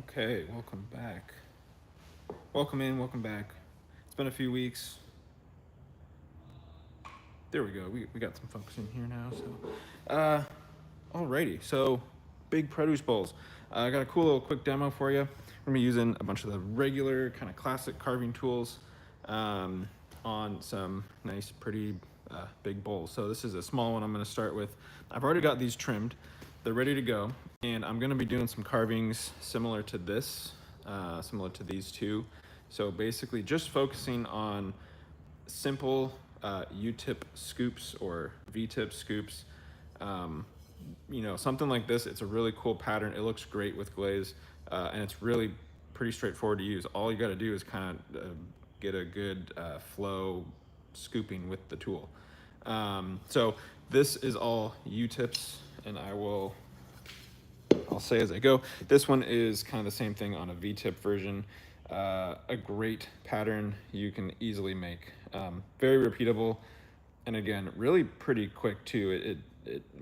Okay, welcome back. Welcome in, welcome back. It's been a few weeks. There we go. We got some folks in here now. Alrighty. So, big produce bowls. I got a cool little quick demo for you. We're gonna be using a bunch of the regular kind of classic carving tools on some nice, pretty big bowls. So this is a small one I'm gonna start with. I've already got these trimmed. They're ready to go. And I'm gonna be doing some carvings similar to this, similar to these two. So basically just focusing on simple U-tip scoops or V-tip scoops. You know, something like this, it's a really cool pattern. It looks great with glaze, and it's really pretty straightforward to use. All you got to do is kind of get a good flow scooping with the tool. So this is all U-tips, and I'll say as I go. This one is kind of the same thing on a V-tip version. A great pattern you can easily make. Very repeatable, and again, really pretty quick too.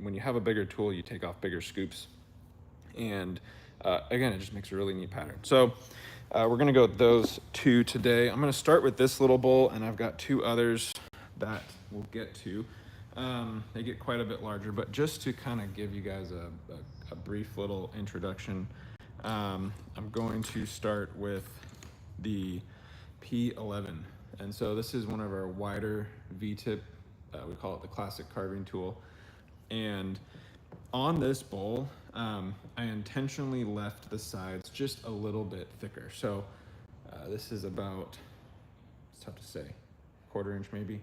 When you have a bigger tool, you take off bigger scoops, and again, it just makes a really neat pattern. So we're gonna go with those two today. I'm gonna start with this little bowl, and I've got two others that we'll get to. They get quite a bit larger, but just to kind of give you guys a brief little introduction, I'm going to start with the P11. And so this is one of our wider V-tip, we call it the classic carving tool. And on this bowl, I intentionally left the sides just a little bit thicker. So this is about, it's tough to say, 1/4 inch maybe.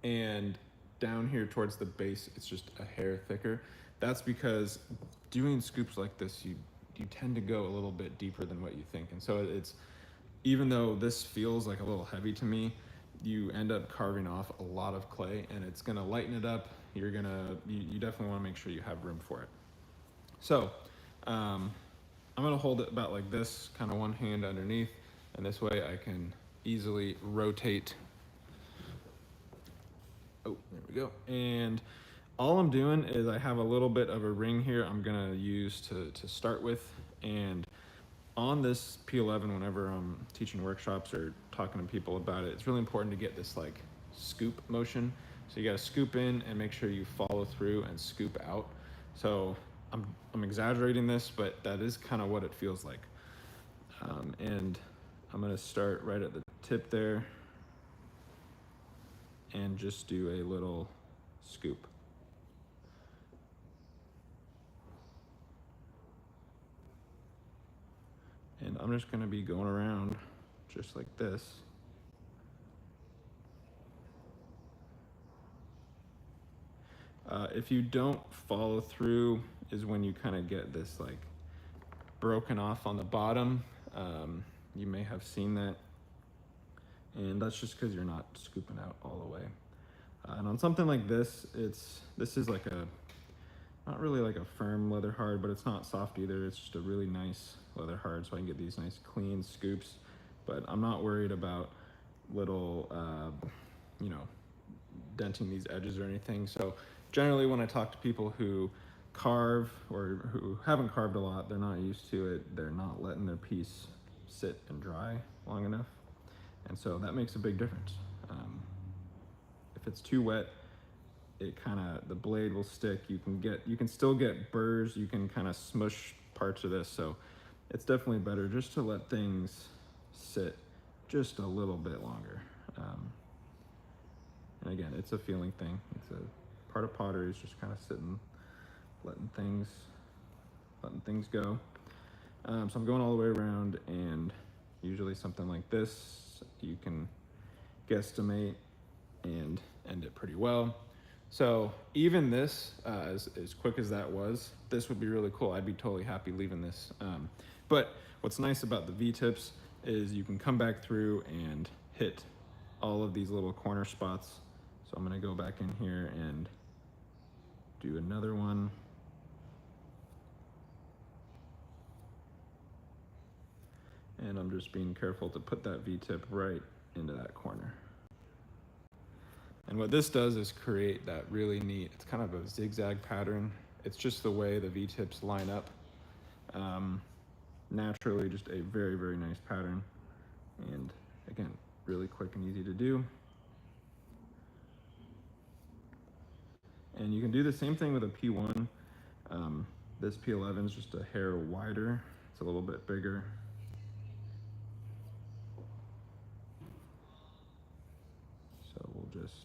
And down here towards the base, it's just a hair thicker. That's because doing scoops like this, you tend to go a little bit deeper than what you think. And so it's, even though this feels like a little heavy to me, you end up carving off a lot of clay, and it's gonna lighten it up. You definitely wanna make sure you have room for it. So I'm gonna hold it about like this, kind of one hand underneath, and this way I can easily rotate. Oh, there we go. And all I'm doing is I have a little bit of a ring here I'm gonna use to start with. And on this P11, whenever I'm teaching workshops or talking to people about it, it's really important to get this like scoop motion. So you gotta scoop in and make sure you follow through and scoop out. So I'm exaggerating this, but that is kind of what it feels like. And I'm gonna start right at the tip there and just do a little scoop. And I'm just gonna be going around just like this. If you don't follow through is when you kind of get this like broken off on the bottom. You may have seen that. And that's just because you're not scooping out all the way. And on something like this, this is like not really like a firm leather hard, but it's not soft either. It's just a really nice leather hard, so I can get these nice clean scoops. But I'm not worried about little, you know, denting these edges or anything. So generally when I talk to people who carve or who haven't carved a lot, they're not used to it, they're not letting their piece sit and dry long enough. And so that makes a big difference. If it's too wet, the blade will stick. You can still get burrs. You can kind of smush parts of this. So it's definitely better just to let things sit just a little bit longer. And again, it's a feeling thing. It's a part of pottery is just kind of sitting, letting things go. So I'm going all the way around, and usually something like this, you can guesstimate and end it pretty well. So even this, as quick as that was, this would be really cool. I'd be totally happy leaving this. But what's nice about the V-tips is you can come back through and hit all of these little corner spots. So I'm gonna go back in here and do another one. And I'm just being careful to put that V-tip right into that corner. And what this does is create that really neat, it's kind of a zigzag pattern. It's just the way the V-tips line up. naturally just a very, very nice pattern. And again, really quick and easy to do. And you can do the same thing with a P1. This P11 is just a hair wider. It's a little bit bigger. So we'll just,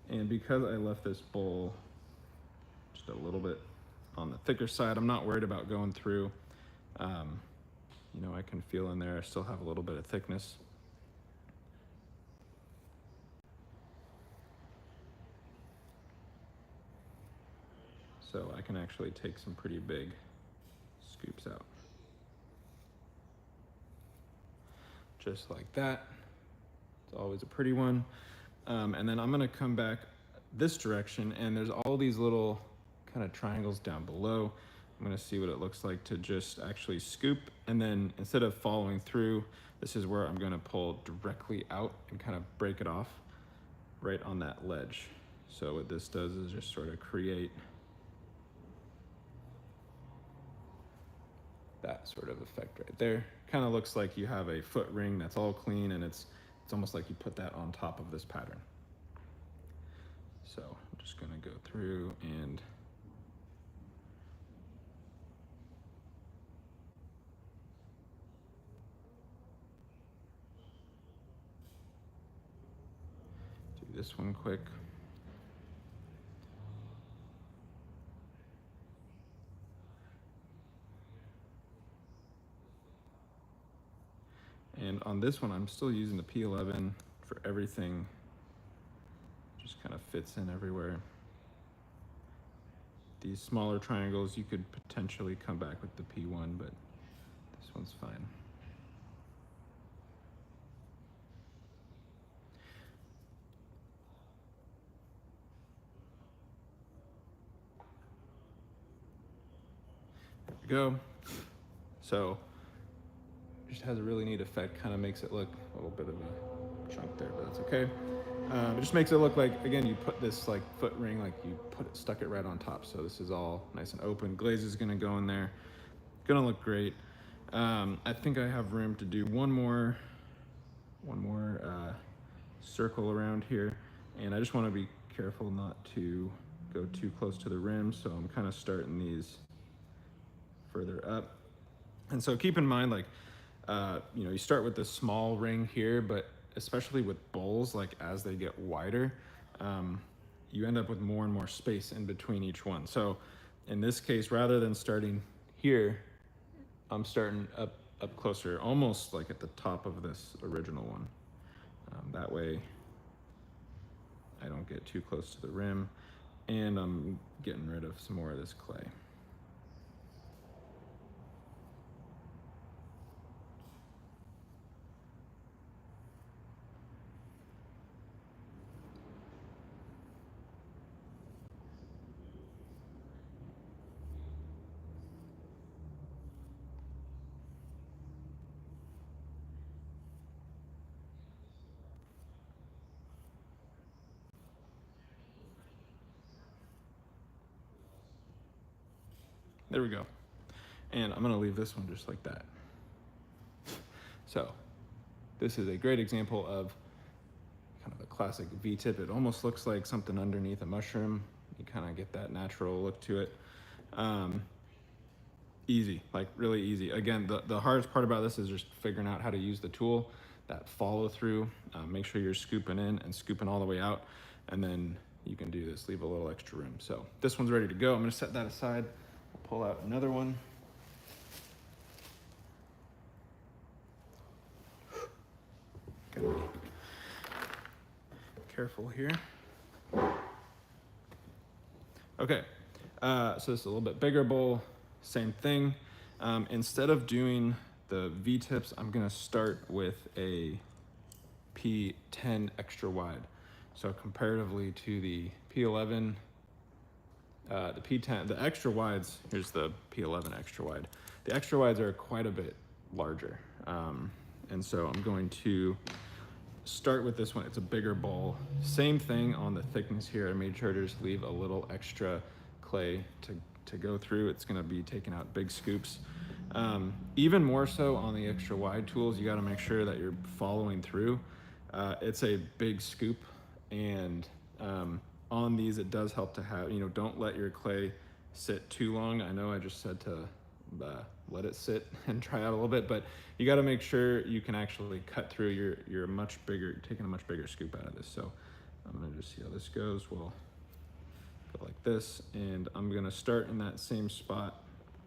and because I left this bowl just a little bit on the thicker side, I'm not worried about going through. You know, I can feel in there, I still have a little bit of thickness. So I can actually take some pretty big scoops out. Just like that. It's always a pretty one. And then I'm gonna come back this direction, and there's all these little kind of triangles down below. I'm gonna see what it looks like to just actually scoop, and then instead of following through, this is where I'm gonna pull directly out and kind of break it off right on that ledge. So what this does is just sort of create that sort of effect right there. Kind of looks like you have a foot ring that's all clean, and it's almost like you put that on top of this pattern. So I'm just gonna go through and do this one quick. And on this one, I'm still using the P11 for everything. Just kind of fits in everywhere. These smaller triangles, you could potentially come back with the P1, but this one's fine. There we go. So just has a really neat effect, kind of makes it look a little bit of a chunk there, but that's okay. It just makes it look like, again, you put this like foot ring, like you stuck it right on top. So this is all nice and open. Glaze is gonna go in there. Gonna look great. I think I have room to do one more circle around here. And I just wanna be careful not to go too close to the rim. So I'm kind of starting these further up. And so keep in mind, like, you know, you start with this small ring here, but especially with bowls, like as they get wider, you end up with more and more space in between each one. So in this case, rather than starting here, I'm starting up closer, almost like at the top of this original one. That way I don't get too close to the rim, and I'm getting rid of some more of this clay. There we go. And I'm gonna leave this one just like that. So this is a great example of kind of a classic V-tip. It almost looks like something underneath a mushroom. You kind of get that natural look to it. Easy, like really easy. Again, the hardest part about this is just figuring out how to use the tool, that follow through. Make sure you're scooping in and scooping all the way out, and then you can do this, leave a little extra room. So this one's ready to go. I'm gonna set that aside. I'll pull out another one. Gotta be careful here. Okay, so this is a little bit bigger bowl, same thing. Instead of doing the V-tips, I'm gonna start with a P10 extra wide. So comparatively to the P11, the P10, the extra wides, here's the P11 extra wide. The extra wides are quite a bit larger. And so I'm going to start with this one. It's a bigger bowl. Same thing on the thickness here. I made sure to just leave a little extra clay to to go through. It's gonna be taking out big scoops. Even more so on the extra wide tools, you gotta make sure that you're following through. It's a big scoop, and on these it does help to have, don't let your clay sit too long. I know I just said to let it sit and try out a little bit, but you got to make sure you can actually cut through. You're taking a much bigger scoop out of this. So I'm gonna just see how this goes. We'll go like this, and I'm gonna start in that same spot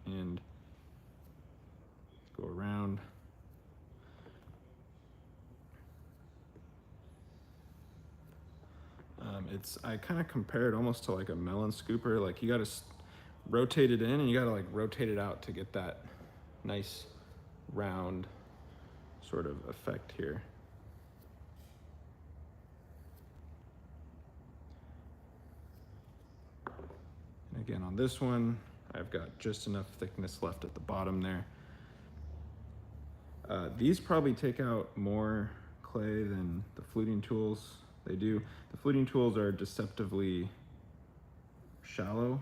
and go around. I kind of compare it almost to like a melon scooper. Like you got to rotate it in, and you got to like rotate it out to get that nice round sort of effect here. And again, on this one, I've got just enough thickness left at the bottom there. These probably take out more clay than the fluting tools. They do. The fluting tools are deceptively shallow.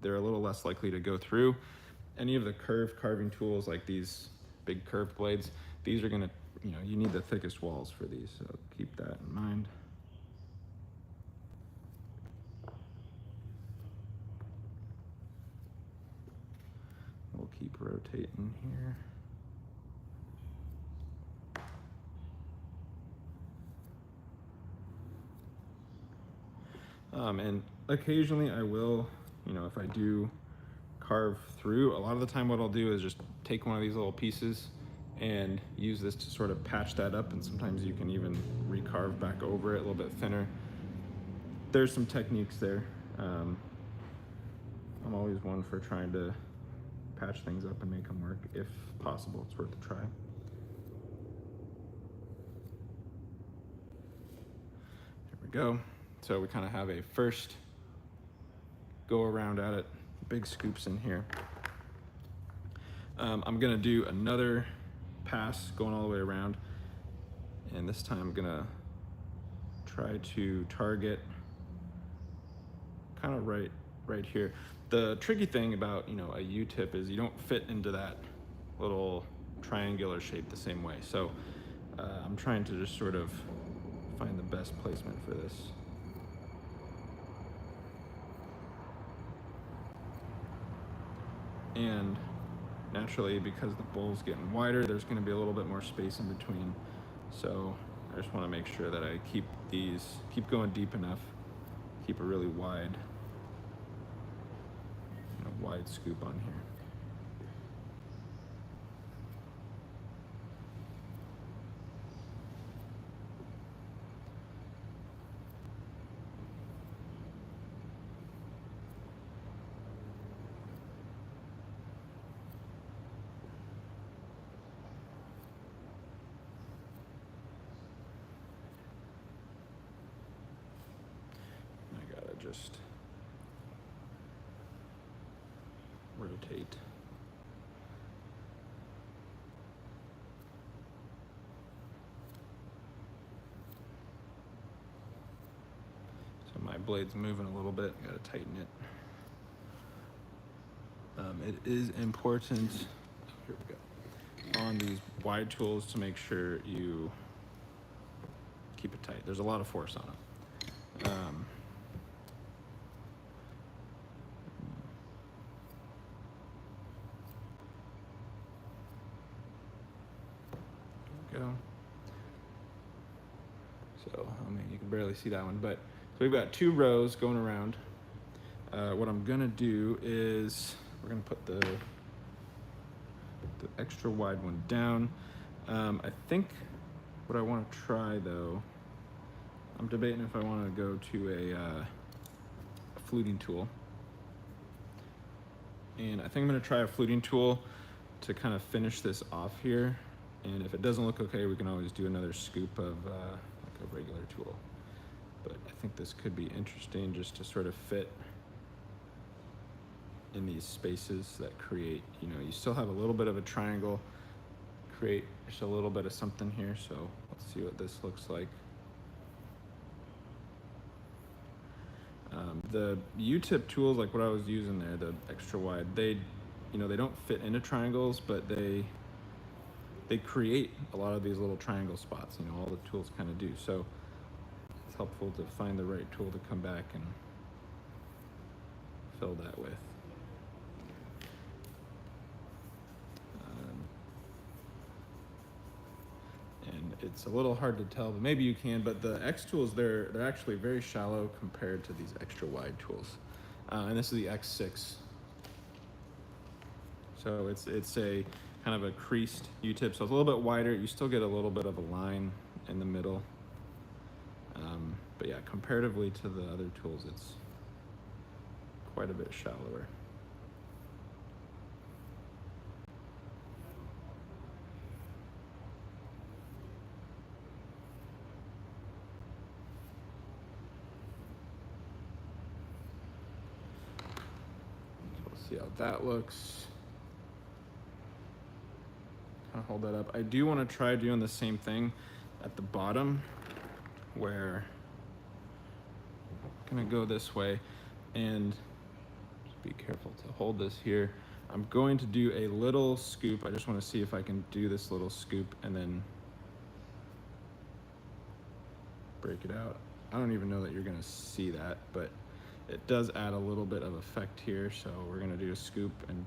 They're a little less likely to go through. Any of the curved carving tools, like these big curved blades, these are gonna, you need the thickest walls for these, so keep that in mind. We'll keep rotating here. And occasionally I will, if I do carve through, a lot of the time what I'll do is just take one of these little pieces and use this to sort of patch that up, and sometimes you can even recarve back over it a little bit thinner. There's some techniques there. I'm always one for trying to patch things up and make them work if possible. It's worth a try. There we go. So we kind of have a first go around at it, big scoops in here. I'm gonna do another pass going all the way around, and this time I'm gonna try to target kind of right here. The tricky thing about a U-tip is you don't fit into that little triangular shape the same way. So I'm trying to just sort of find the best placement for this. And naturally, because the bowl's getting wider, there's going to be a little bit more space in between. So I just want to make sure that I keep going deep enough, keep a really wide scoop on here. Just rotate. So my blade's moving a little bit, gotta tighten it. It is important, here we go, on these wide tools to make sure you keep it tight. There's a lot of force on it. Go. So, you can barely see that one, but so we've got 2 rows going around. What I'm gonna do is we're gonna put the extra wide one down. I think what I want to try though, I'm debating if I want to go to a fluting tool. And I think I'm gonna try a fluting tool to kind of finish this off here. And if it doesn't look okay, we can always do another scoop of like a regular tool. But I think this could be interesting just to sort of fit in these spaces that create, you still have a little bit of a triangle, create just a little bit of something here. So let's see what this looks like. the U-tip tools, like what I was using there, the extra wide, they, you know, they don't fit into triangles, but they create a lot of these little triangle spots. You know, all the tools kind of do. So it's helpful to find the right tool to come back and fill that with. And it's a little hard to tell, but maybe you can, but the X tools, they're actually very shallow compared to these extra wide tools. And this is the X6. So it's a kind of a creased U-tip, so it's a little bit wider. You still get a little bit of a line in the middle. But yeah, comparatively to the other tools, it's quite a bit shallower. See how that looks. Kind of hold that up. I do want to try doing the same thing at the bottom, where I'm gonna go this way, and just be careful to hold this here. I'm going to do a little scoop. I just want to see if I can do this little scoop and then break it out. I don't even know that you're gonna see that, but it does add a little bit of effect here. So we're gonna do a scoop and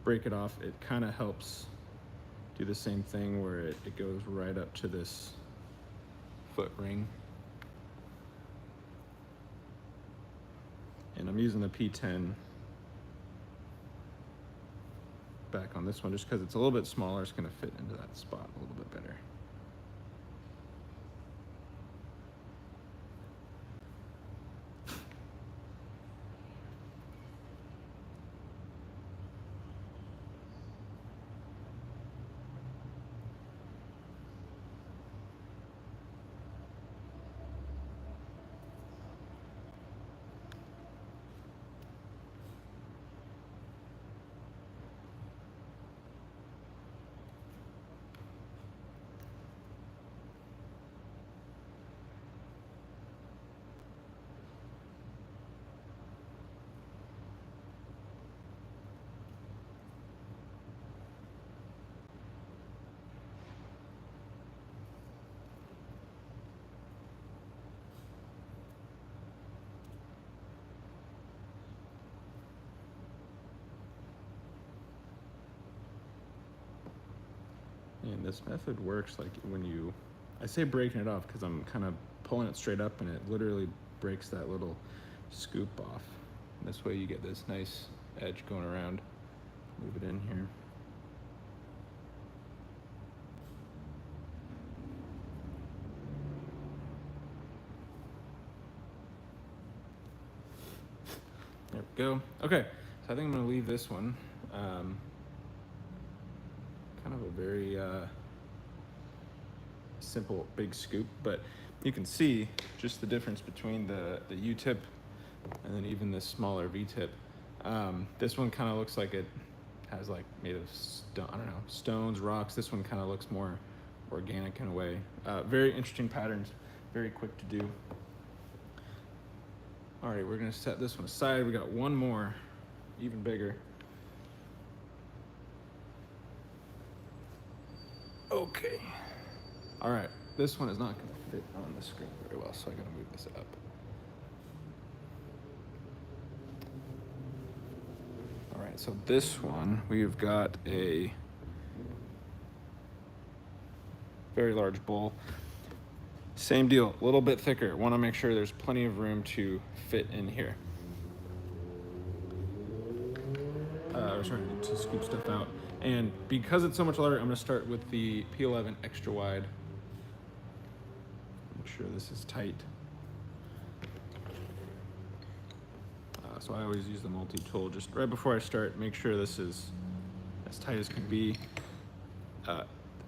break it off. It kind of helps do the same thing where it goes right up to this foot ring. And I'm using the P10 back on this one just because it's a little bit smaller. It's gonna fit into that spot a little bit better. And this method works like when you, I say breaking it off because I'm kind of pulling it straight up and it literally breaks that little scoop off. And this way you get this nice edge going around. Move it in here. There we go. Okay, so I think I'm gonna leave this one. Kind of a very simple big scoop, but you can see just the difference between the U-tip and then even this smaller V-tip. This one kind of looks like it has like made of stone, I don't know, stones, rocks. This one kind of looks more organic in a way. Very interesting patterns, very quick to do. All right, we're gonna set this one aside. We got one more, even bigger. Okay. All right, this one is not gonna fit on the screen very well, so I gotta move this up. All right, so this one, we've got a very large bowl. Same deal, a little bit thicker. Wanna make sure there's plenty of room to fit in here. Sorry, to scoop stuff out. And because it's so much larger, I'm gonna start with the P11 extra wide. Make sure this is tight. So I always use the multi-tool just right before I start, make sure this is as tight as can be.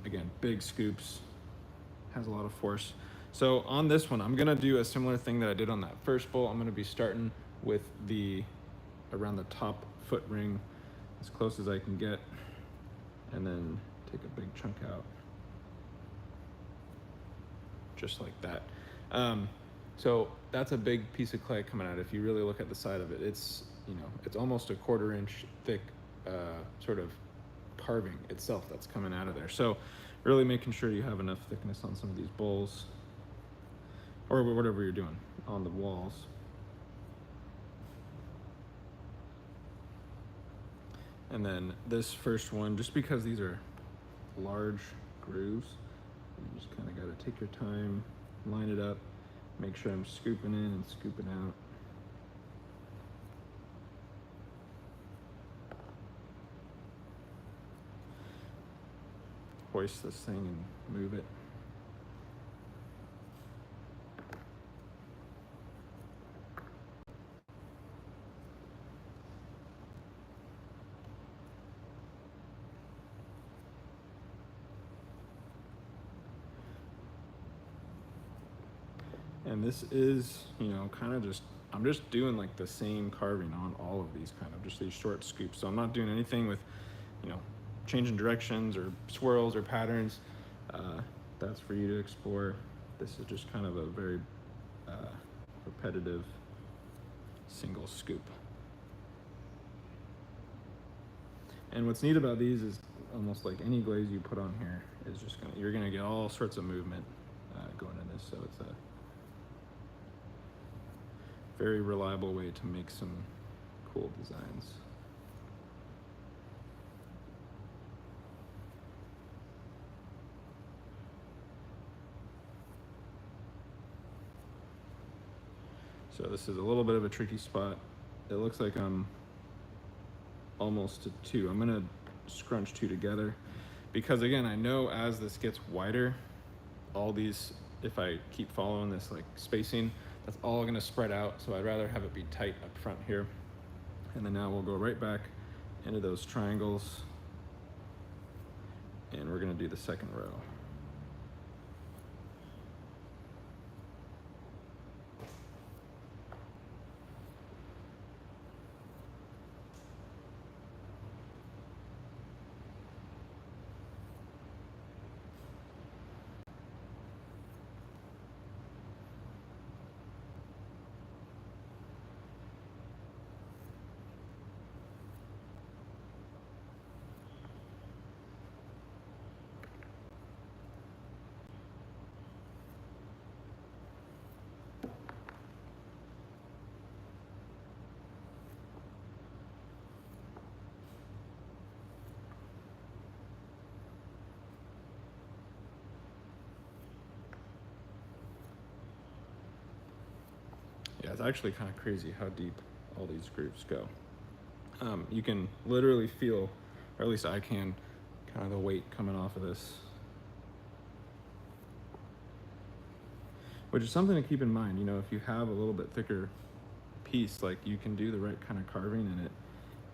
Again, big scoops, has a lot of force. So on this one, I'm gonna do a similar thing that I did on that first bowl. I'm gonna be starting with around the top foot ring, as close as I can get, and then take a big chunk out, just like that. So that's a big piece of clay coming out. If you really look at the side of it, it's, you know, it's almost a 1/4 inch thick sort of carving itself that's coming out of there. So really making sure you have enough thickness on some of these bowls or whatever you're doing on the walls. And then this first one, just because these are large grooves, you just kind of got to take your time, line it up, make sure I'm scooping in and scooping out. Hoist this thing and move it. And this is, you know, kind of just, I'm just doing like the same carving on all of these, kind of just these short scoops. So I'm not doing anything with, you know, changing directions or swirls or patterns. That's for you to explore. This is just kind of a very repetitive single scoop. And what's neat about these is almost like any glaze you put on here is just gonna, you're gonna get all sorts of movement going in this. So it's a very reliable way to make some cool designs. So this is a little bit of a tricky spot. It looks like I'm almost to 2. I'm gonna scrunch 2 together because again, I know as this gets wider, all these, if I keep following this like spacing, that's all gonna spread out. So I'd rather have it be tight up front here. And then now we'll go right back into those triangles and we're gonna do the second row. Yeah, it's actually kind of crazy how deep all these grooves go. You can literally feel, or at least I can, kind of the weight coming off of this. Which is something to keep in mind, you know, if you have a little bit thicker piece, like you can do the right kind of carving and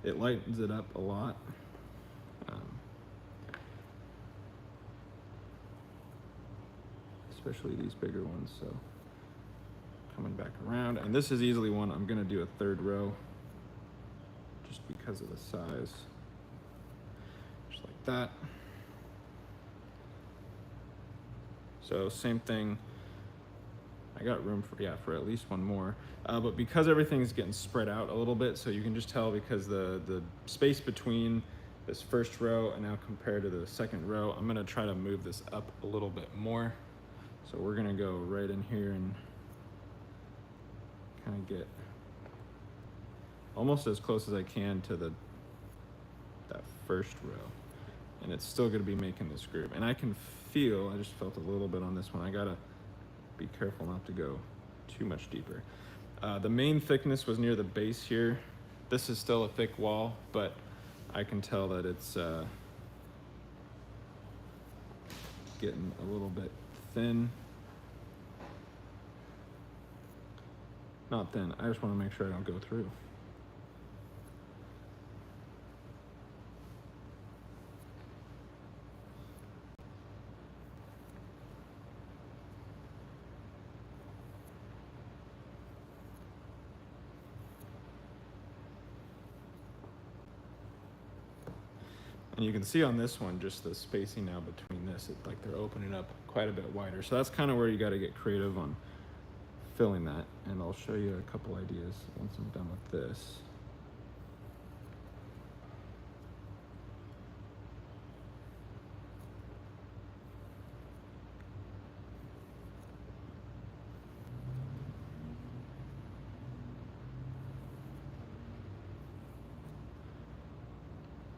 it lightens it up a lot. Especially these bigger ones, so. Coming back around, and this is easily one I'm gonna do a 3rd row just because of the size, just like that. So same thing, I got room for at least one more, but because everything's getting spread out a little bit, so you can just tell because the space between this first row and now compared to the second row, I'm gonna try to move this up a little bit more. So we're gonna go right in here and kind of get almost as close as I can to that first row, and it's still going to be making this groove. And I can feel, I just felt a little bit on this one. I gotta be careful not to go too much deeper. The main thickness was near the base here. This is still a thick wall, but I can tell that it's getting a little bit thin. Not thin, I just want to make sure I don't go through. And you can see on this one, just the spacing now between this, like they're opening up quite a bit wider. So that's kind of where you got to get creative on filling that, and I'll show you a couple ideas once I'm done with this.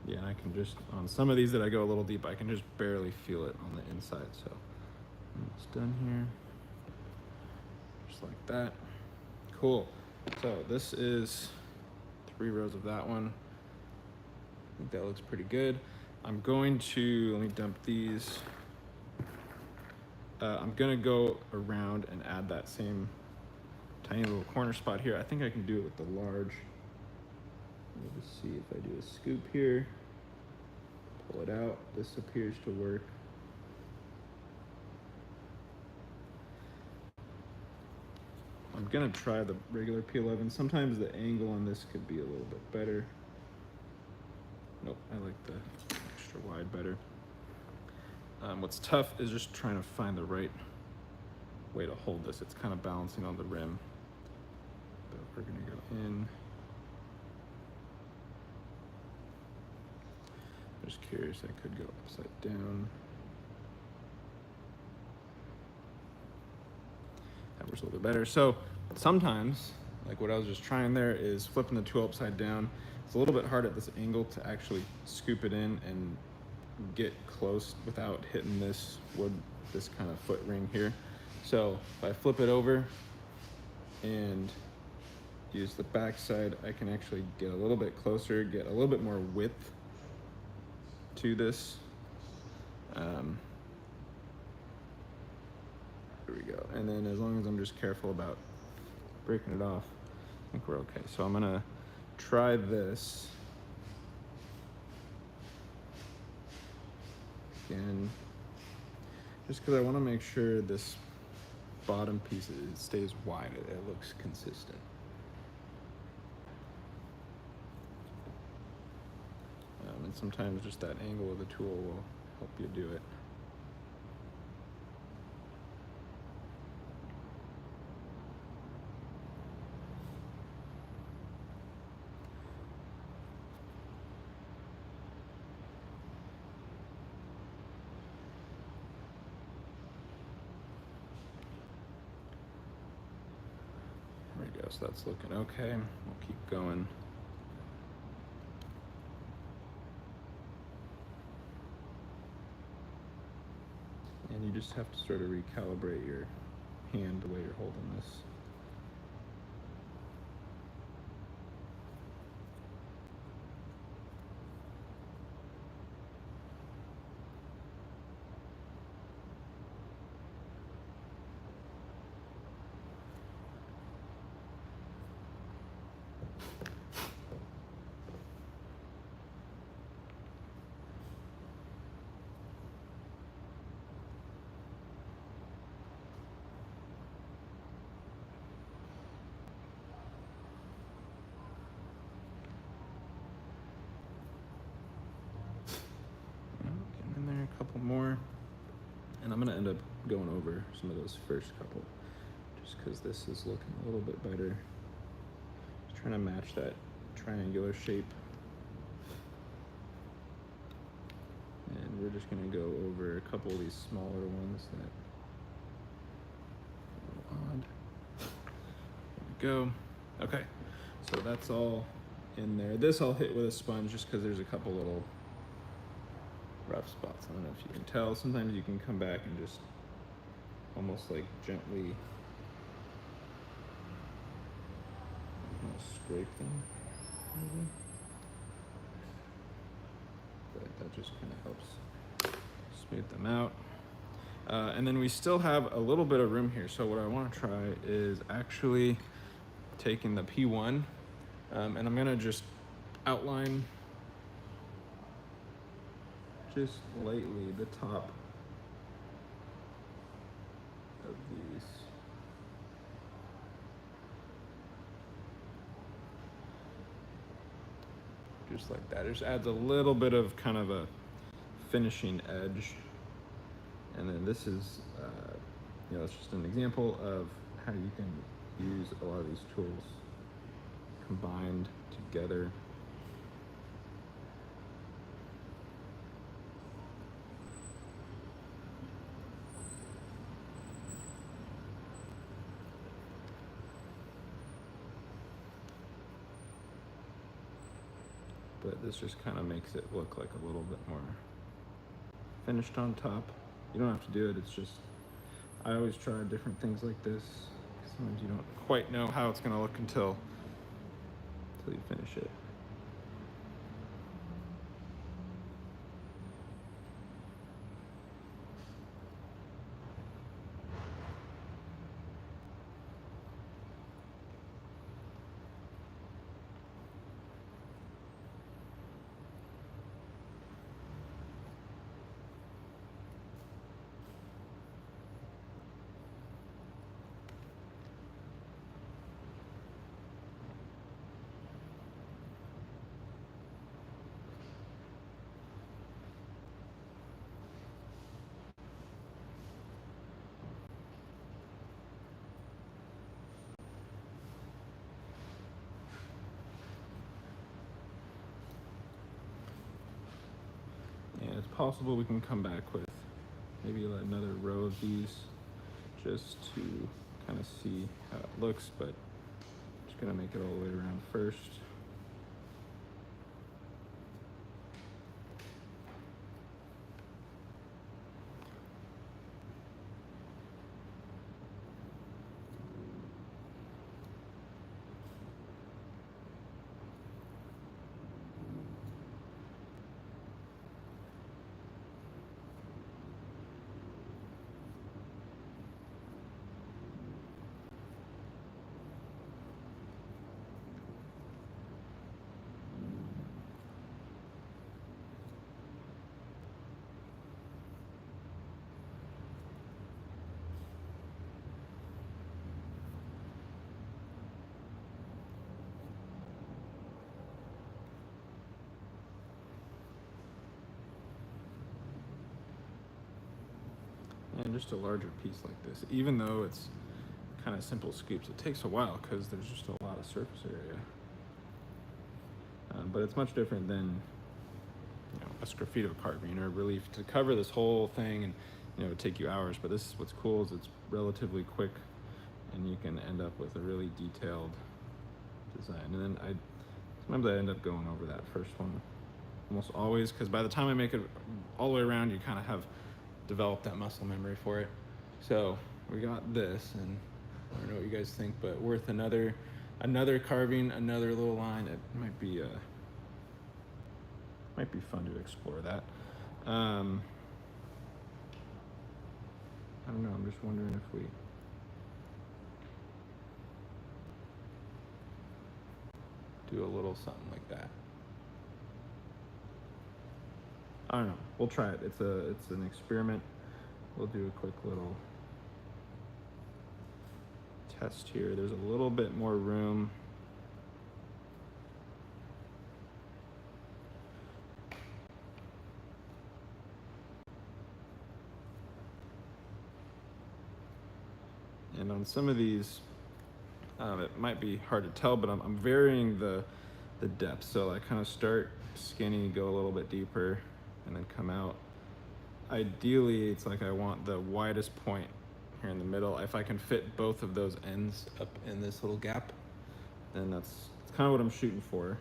Yeah, and I can just, on some of these that I go a little deep, I can just barely feel it on the inside. So almost done here. Just like that. Cool. So this is 3 rows of that one. I think that looks pretty good. I'm going to, let me dump these. I'm gonna go around and add that same tiny little corner spot here. I think I can do it with the large. Let me just see if I do a scoop here. Pull it out. This appears to work. I'm gonna try the regular P11. Sometimes the angle on this could be a little bit better. Nope, I like the extra wide better. What's tough is just trying to find the right way to hold this. It's kind of balancing on the rim. But we're gonna go in. I'm just curious, I could go upside down. That works a little bit better. So sometimes, like what I was just trying there, is flipping the tool upside down. It's a little bit hard at this angle to actually scoop it in and get close without hitting this wood, this kind of foot ring here. So if I flip it over and use the back side, I can actually get a little bit closer, get a little bit more width to this. There we go. And then as long as I'm just careful about breaking it off, I think we're okay. So I'm gonna try this again, just because I want to make sure this bottom piece stays wide. It looks consistent. And sometimes just that angle of the tool will help you do it. There we go, so that's looking okay. We'll keep going. And you just have to sort of recalibrate your hand the way you're holding this. Couple more, and I'm gonna end up going over some of those first couple just because this is looking a little bit better. Just trying to match that triangular shape, and we're just gonna go over a couple of these smaller ones that are a little odd. There we go. Okay, so that's all in there. This I'll hit with a sponge just because there's a couple little rough spots. I don't know if you can tell. Sometimes you can come back and just almost like gently scrape them, maybe. But that just kind of helps smooth them out. And then we still have a little bit of room here. So what I want to try is actually taking the P1 and I'm gonna just outline just lightly the top of these. Just like that. It just adds a little bit of kind of a finishing edge. And then this is, you know, it's just an example of how you can use a lot of these tools combined together. But this just kind of makes it look like a little bit more finished on top. You don't have to do it, it's just, I always try different things like this. Sometimes you don't quite know how it's gonna look until you finish it. And it's possible we can come back with maybe another row of these just to kind of see how it looks, but I'm just gonna make it all the way around first. And just a larger piece like this, even though it's kind of simple scoops, it takes a while because there's just a lot of surface area. But it's much different than, you know, a sgraffito carving or relief. To cover this whole thing, and you know, it would take you hours. But this is what's cool, is it's relatively quick, and you can end up with a really detailed design. And then sometimes I end up going over that first one almost always, because by the time I make it all the way around, you kind of have developed that muscle memory for it. So we got this, and I don't know what you guys think, but worth another carving, another little line. It might be fun to explore that. I don't know, I'm just wondering if we do a little something like that. I don't know, we'll try it. It's an experiment. We'll do a quick little test here. There's a little bit more room. And on some of these, it might be hard to tell, but I'm varying the depth. So I kind of start skinny, go a little bit deeper, and then come out. Ideally, it's like I want the widest point here in the middle. If I can fit both of those ends up in this little gap, then that's kind of what I'm shooting for.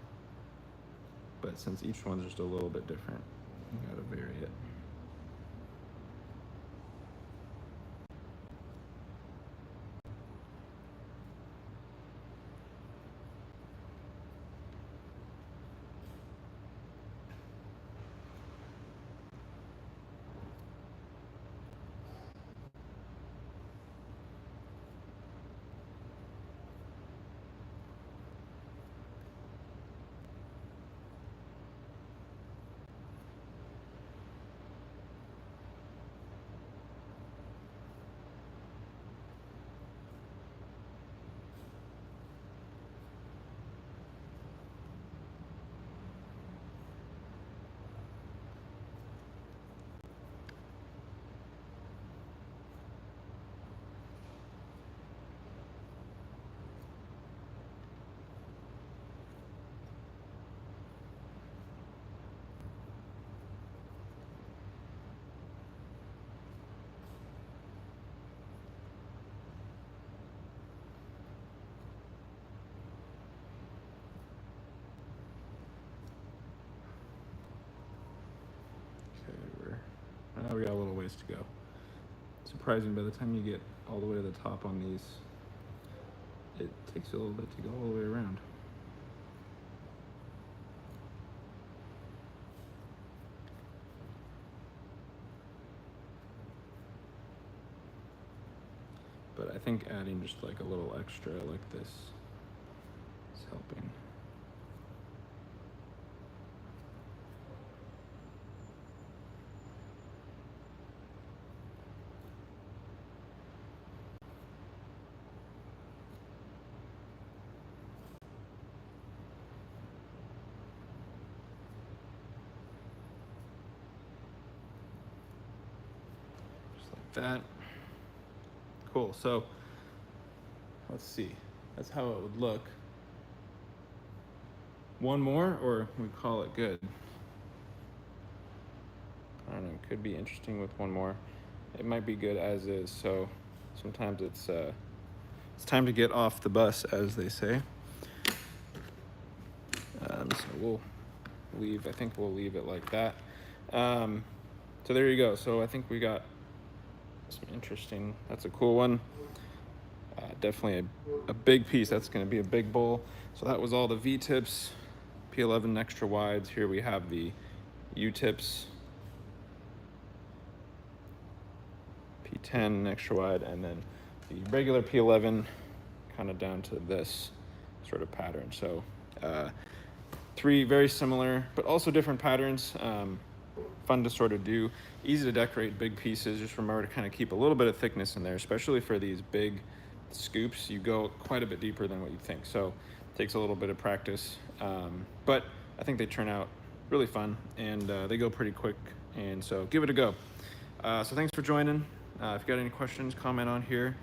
But since each one's just a little bit different, you gotta vary it. We got a little ways to go. Surprising, by the time you get all the way to the top on these, it takes you a little bit to go all the way around. But I think adding just like a little extra like this is helping. Just like that. Cool, so let's see. That's how it would look. One more, or we call it good? I don't know, it could be interesting with one more. It might be good as is, so sometimes it's time to get off the bus, as they say. So we'll leave, I think we'll leave it like that. So there you go. So I think we got some interesting, that's a cool one. Definitely a big piece. That's going to be a big bowl. So that was all the V-tips, P11 extra wides. Here we have the U-tips, P10 extra wide, and then the regular P11 kind of down to this sort of pattern. So three very similar, but also different patterns. Fun to sort of do, easy to decorate big pieces. Just remember to kind of keep a little bit of thickness in there, especially for these big scoops. You go quite a bit deeper than what you think. So it takes a little bit of practice, but I think they turn out really fun, and they go pretty quick. And so give it a go. So thanks for joining. If you got any questions, comment on here.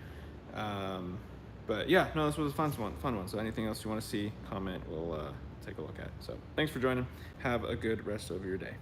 But yeah, no, this was a fun one. So anything else you want to see, comment, we'll take a look at. So thanks for joining. Have a good rest of your day.